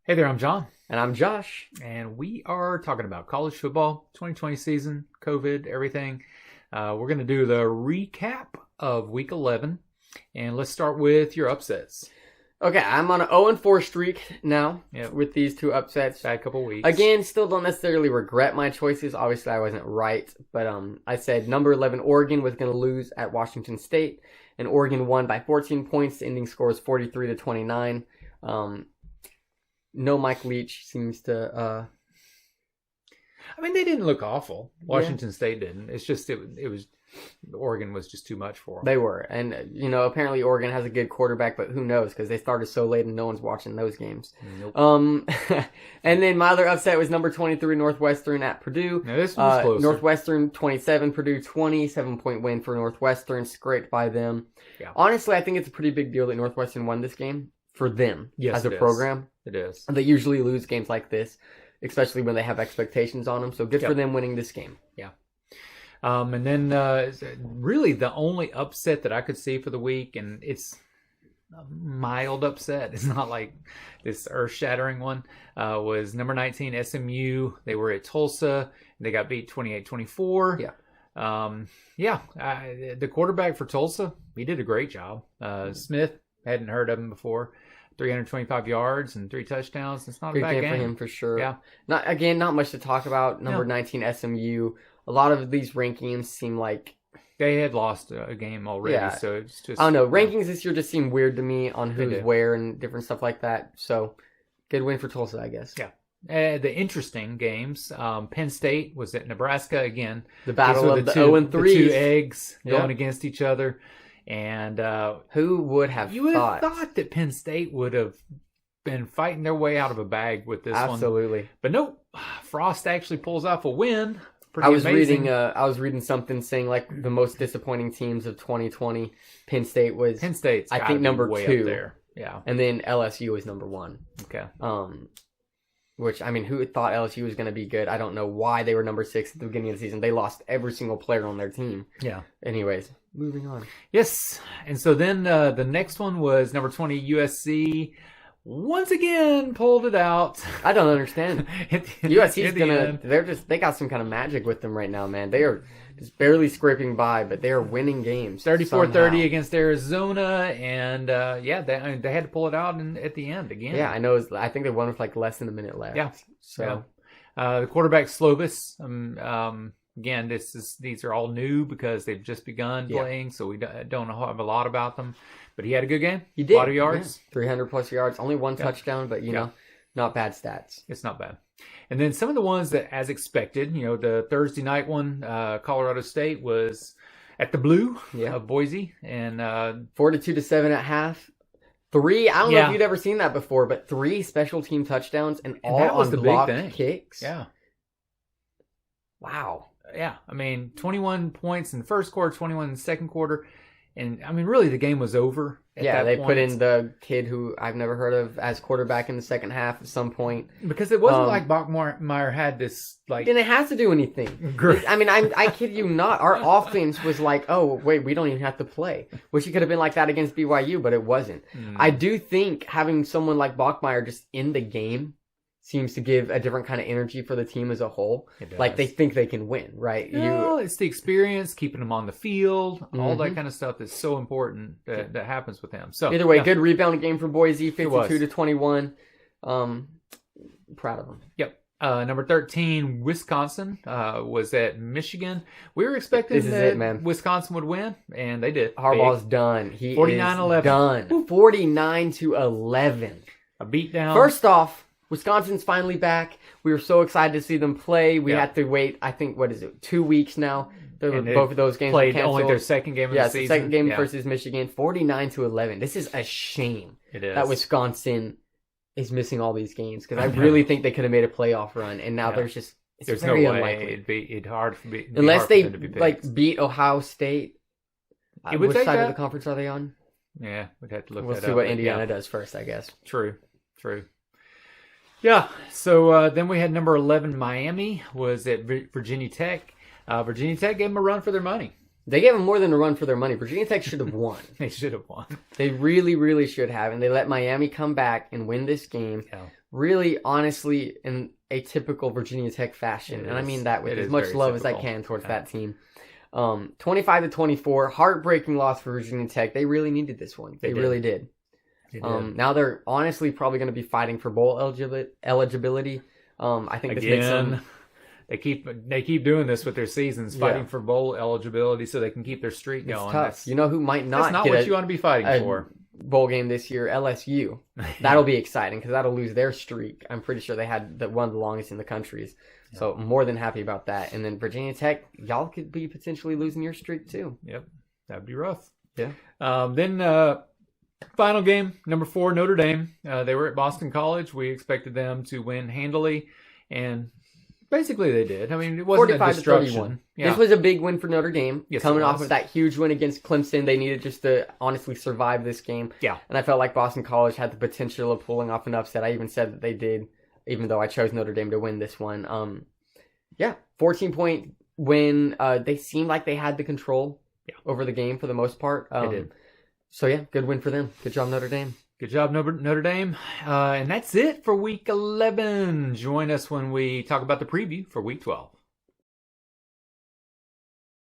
Hey there, I'm John. And I'm Josh. And we are talking about college football, 2020 season, COVID, everything. We're going to do the recap of week 11. And let's start with your upsets. Okay, I'm on an 0-4 streak now Yep. with these two upsets. Bad couple weeks. Again, still don't necessarily regret my choices. Obviously, I wasn't right. But I said number 11, Oregon, was going to lose at Washington State. And Oregon won by 14 points. The ending score was 43-29. No Mike Leach seems to... I mean, they didn't look awful. Washington State didn't. It's just, it was... Oregon was just too much for them. They were. And, apparently Oregon has a good quarterback, but who knows? Because they started so late and no one's watching those games. Nope. And then my other upset was number 23, Northwestern at Purdue. Now, this one was closer. Northwestern 27, Purdue 20, 7-point win for Northwestern. Scraped by them. Yeah. Honestly, I think it's a pretty big deal that Northwestern won this game for them as a program. It is. They usually lose games like this, especially when they have expectations on them. So good for them winning this game. Yeah. And then really the only upset that I could see for the week, and it's a mild upset, it's not like this earth-shattering one, was number 19 SMU. They were at Tulsa. They got beat 28-24. Yeah. The quarterback for Tulsa, he did a great job. Smith, hadn't heard of him before. 325 yards and 3 touchdowns. It's not a bad game for him for sure. Yeah. Not much to talk about. Number 19 SMU. A lot of these rankings seem like they had lost a game already. Yeah. So it's just, I don't know. Rankings this year just seem weird to me on who's where and different stuff like that. So good win for Tulsa, I guess. Yeah. The interesting games. Penn State was at Nebraska again. The battle of the 0-3. The two eggs going against each other. And who would have you would have thought that Penn State would have been fighting their way out of a bag with this one. Absolutely. But nope. Frost actually pulls off a win. I was reading something saying like the most disappointing teams of 2020. Penn State's I think number 2 up there. Yeah. And then LSU is number 1. Okay. Which, I mean, who thought LSU was going to be good? I don't know why they were number 6 at the beginning of the season. They lost every single player on their team. Yeah. Anyways, moving on. Yes. And so then the next one was number 20 USC. Once again, pulled it out. I don't understand. USC's they got some kind of magic with them right now, man. They are just barely scraping by, but they are winning games. 34-30 against Arizona, and they had to pull it out at the end again. Yeah, I know. I think they won with like less than a minute left. Yeah. So the quarterback Slovis. Again, these are all new because they've just begun playing, so we don't have a lot about them. But he had a good game. He did. A lot of yards. 300 plus yards. Only 1 touchdown, but, not bad stats. It's not bad. And then some of the ones that, as expected, the Thursday night one, Colorado State was at the Blue of Boise. And 42-7 at half. 3, I don't know if you'd ever seen that before, but 3 special team touchdowns and all that was on the blocked big thing. Kicks. Yeah. Wow. Yeah. I mean, 21 points in the first quarter, 21 in the second quarter. And, I mean, really, the game was over at that they point. put in the kid who I've never heard of as quarterback in the second half at some point. Because it wasn't like Bachmeier had this, like... Didn't have to do anything. I mean, I kid you not. Our offense was like, oh, wait, we don't even have to play. Which it could have been like that against BYU, but it wasn't. I do think having someone like Bachmeier just in the game seems to give a different kind of energy for the team as a whole. Like they think they can win, right? It's the experience, keeping them on the field, all that kind of stuff is so important that happens with them. So either way, good rebound game for Boise, 52-21. Proud of them. Yep. Number 13, Wisconsin was at Michigan. We were expecting that Wisconsin would win, and they did. Harbaugh's done. He 49-11. is done. 49-11. A beatdown. First off, Wisconsin's finally back. We were so excited to see them play. We had to wait, I think, 2 weeks now. Both of those games played were canceled. only their second game of the season. Second game versus Michigan. 49-11. This is a shame. It is. That Wisconsin is missing all these games because I really think they could have made a playoff run, and now there's no way. Unlikely. It'd hard for me unless they to be beat Ohio State. Which side of the conference are they on? Yeah, we'd have to look. We'll see what Indiana does first, I guess. True. Yeah, so then we had number 11, Miami, was at Virginia Tech. Virginia Tech gave them a run for their money. They gave them more than a run for their money. Virginia Tech should have won. They should have won. They really, really should have. And they let Miami come back and win this game really, honestly, in a typical Virginia Tech fashion. And I mean that with as much love as I can towards that team. 25-24, heartbreaking loss for Virginia Tech. They really needed this one. They really did. Now they're honestly probably going to be fighting for bowl eligibility. I think this makes them... They keep doing this with their seasons, fighting for bowl eligibility so they can keep their streak going. It's tough. You know who might not That's not get what you want to be fighting for. Bowl game this year? LSU. That'll be exciting because that'll lose their streak. I'm pretty sure they had one of the longest in the countries. So more than happy about that. And then Virginia Tech, y'all could be potentially losing your streak too. Yep. That'd be rough. Yeah. Then final game, number 4, Notre Dame. They were at Boston College. We expected them to win handily, and basically they did. I mean, it wasn't 45 a destruction. to 31. Yeah. This was a big win for Notre Dame. Yes, coming off of that huge win against Clemson, they needed just to honestly survive this game. Yeah. And I felt like Boston College had the potential of pulling off an upset. I even said that they did, even though I chose Notre Dame to win this one. 14-point win. They seemed like they had the control over the game for the most part. They did. So, yeah, good win for them. Good job, Notre Dame. Good job, Notre Dame. And that's it for Week 11. Join us when we talk about the preview for Week 12.